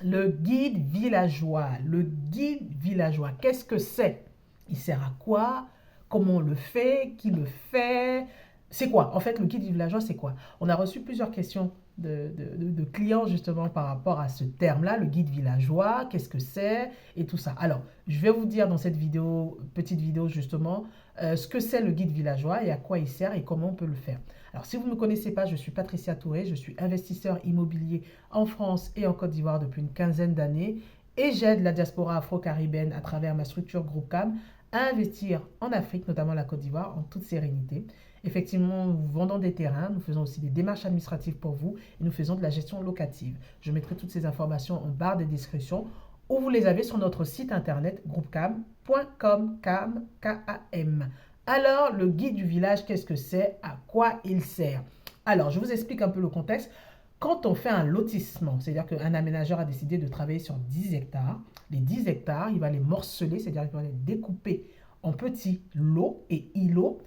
Le guide villageois. Le guide villageois, qu'est-ce que c'est? Il sert à quoi? Comment on le fait? Qui le fait? C'est quoi? En fait, le guide villageois, c'est quoi? On a reçu plusieurs questions de clients justement par rapport à ce terme-là, le guide villageois, qu'est-ce que c'est et tout ça. Alors, je vais vous dire dans cette vidéo, petite vidéo justement, ce que c'est le guide villageois et à quoi il sert et comment on peut le faire. Alors, si vous ne me connaissez pas, je suis Patricia Touré, je suis investisseur immobilier en France et en Côte d'Ivoire depuis une quinzaine d'années et j'aide la diaspora afro-caribéenne à travers ma structure Groupe CAM à investir en Afrique, notamment la Côte d'Ivoire, en toute sérénité. Effectivement, nous vendons des terrains, nous faisons aussi des démarches administratives pour vous et nous faisons de la gestion locative. Je mettrai toutes ces informations en barre de description ou vous les avez sur notre site internet groupecam.com, K-A-M. Alors, le guide du village, qu'est-ce que c'est? À quoi il sert? Alors, je vous explique un peu le contexte. Quand on fait un lotissement, c'est-à-dire qu'un aménageur a décidé de travailler sur 10 hectares, les 10 hectares, il va les morceler, c'est-à-dire qu'il va les découper en petits lots et îlots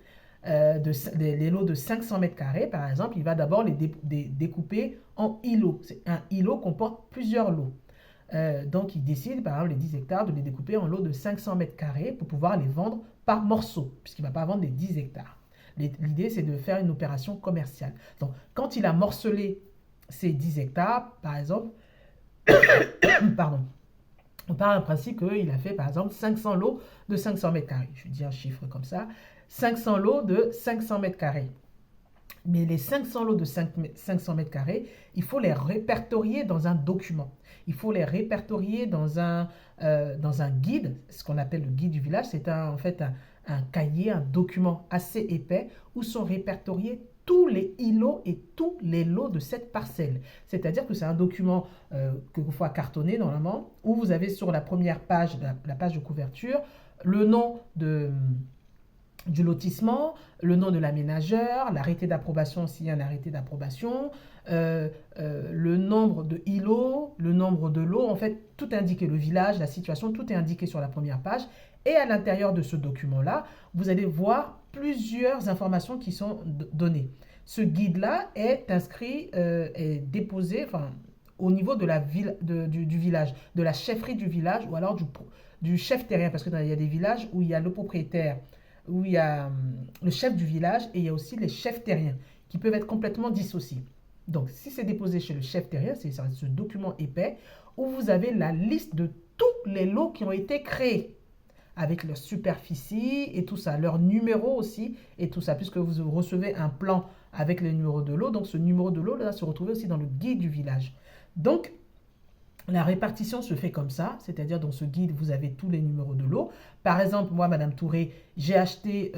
les lots de 500 mètres carrés, par exemple, il va d'abord les découper en îlots. Un îlot comporte plusieurs lots. Donc, il décide, par exemple, les 10 hectares, de les découper en lots de 500 mètres carrés pour pouvoir les vendre par morceaux, puisqu'il ne va pas vendre les 10 hectares. L'idée, c'est de faire une opération commerciale. Donc, quand il a morcelé ces 10 hectares, par exemple, pardon, on part du principe qu'il a fait, par exemple, 500 lots de 500 mètres carrés. Je dis un chiffre comme ça. 500 lots de 500 mètres carrés. Mais les 500 lots de 500 mètres carrés, il faut les répertorier dans un document. Il faut les répertorier dans un guide, ce qu'on appelle le guide du village. C'est en fait un cahier, un document assez épais où sont répertoriés tous les îlots et tous les lots de cette parcelle. C'est-à-dire que c'est un document que vous faut cartonner normalement, où vous avez sur la première page, la page de couverture, le nom du lotissement, le nom de l'aménageur, l'arrêté d'approbation s'il y a un arrêté d'approbation, le nombre de îlots, le nombre de lots, en fait, tout est indiqué, le village, la situation, tout est indiqué sur la première page. Et à l'intérieur de ce document-là, vous allez voir plusieurs informations qui sont données. Ce guide-là est inscrit, est déposé, enfin, au niveau de la ville, du village, de la chefferie du village ou alors du chef terrien, parce qu'il y a des villages où il y a le propriétaire, où il y a le chef du village et il y a aussi les chefs terriens qui peuvent être complètement dissociés. Donc, si c'est déposé chez le chef terrien, c'est ce document épais où vous avez la liste de tous les lots qui ont été créés avec leur superficie et tout ça, leur numéro aussi et tout ça, puisque vous recevez un plan avec le numéro de lot. Donc, ce numéro de lot là se retrouve aussi dans le guide du village. Donc, la répartition se fait comme ça, c'est-à-dire dans ce guide, vous avez tous les numéros de lots. Par exemple, moi, Madame Touré, j'ai acheté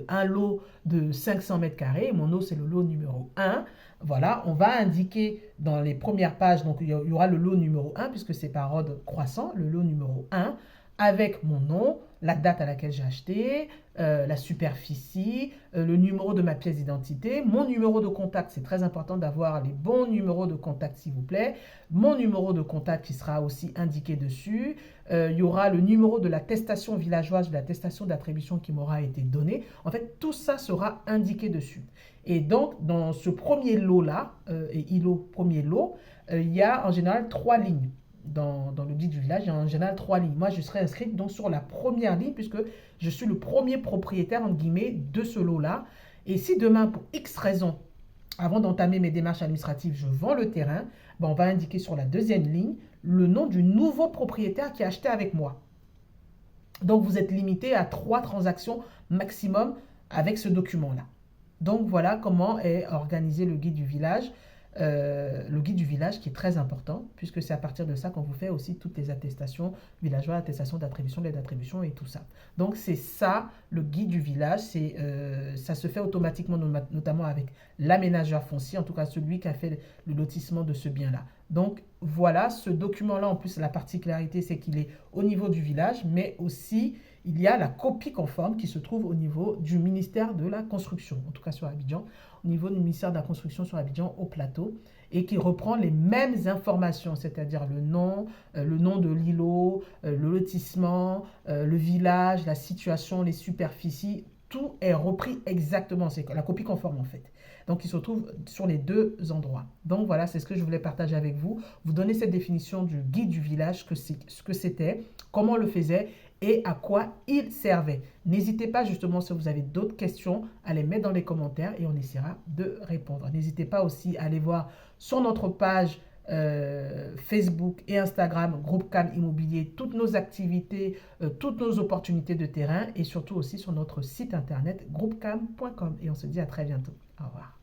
un lot de 500 mètres carrés. Mon lot, c'est le lot numéro 1. Voilà, on va indiquer dans les premières pages, donc il y aura le lot numéro 1, puisque c'est par ordre croissant, le lot numéro 1, avec mon nom, la date à laquelle j'ai acheté, la superficie, le numéro de ma pièce d'identité, mon numéro de contact. C'est très important d'avoir les bons numéros de contact, s'il vous plaît. Mon numéro de contact qui sera aussi indiqué dessus. Il y aura le numéro de l'attestation villageoise, de l'attestation d'attribution qui m'aura été donnée. En fait, tout ça sera indiqué dessus. Et donc, dans ce premier lot-là, et îlot, premier lot, il y a en général 3 lignes. Dans le guide du village, il y a en général 3 lignes. Moi, je serai inscrite donc sur la première ligne puisque je suis le premier propriétaire, entre guillemets, de ce lot-là. Et si demain, pour X raison, avant d'entamer mes démarches administratives, je vends le terrain, ben on va indiquer sur la deuxième ligne le nom du nouveau propriétaire qui a acheté avec moi. Donc, vous êtes limité à 3 transactions maximum avec ce document-là. Donc, voilà comment est organisé le guide du village. Le guide du village qui est très important puisque c'est à partir de ça qu'on vous fait aussi toutes les attestations villageoises, attestations d'attribution, l'aide d'attribution et tout ça. Donc c'est ça le guide du village, ça se fait automatiquement notamment avec l'aménageur foncier, en tout cas celui qui a fait le lotissement de ce bien-là. Donc voilà, ce document-là en plus la particularité c'est qu'il est au niveau du village mais aussi il y a la copie conforme qui se trouve au niveau du ministère de la Construction, en tout cas sur Abidjan, au niveau du ministère de la Construction sur Abidjan au plateau, et qui reprend les mêmes informations, c'est-à-dire le nom de l'îlot, le lotissement, le village, la situation, les superficies, tout est repris exactement. C'est la copie conforme en fait. Donc, il se trouve sur les deux endroits. Donc, voilà, c'est ce que je voulais partager avec vous. Vous donner cette définition du guide du village, ce que c'était, comment on le faisait et à quoi il servait. N'hésitez pas justement si vous avez d'autres questions à les mettre dans les commentaires et on essaiera de répondre. N'hésitez pas aussi à aller voir sur notre page Facebook et Instagram, Groupe Cam Immobilier, toutes nos activités, toutes nos opportunités de terrain et surtout aussi sur notre site internet groupecam.com. Et on se dit à très bientôt. Au revoir.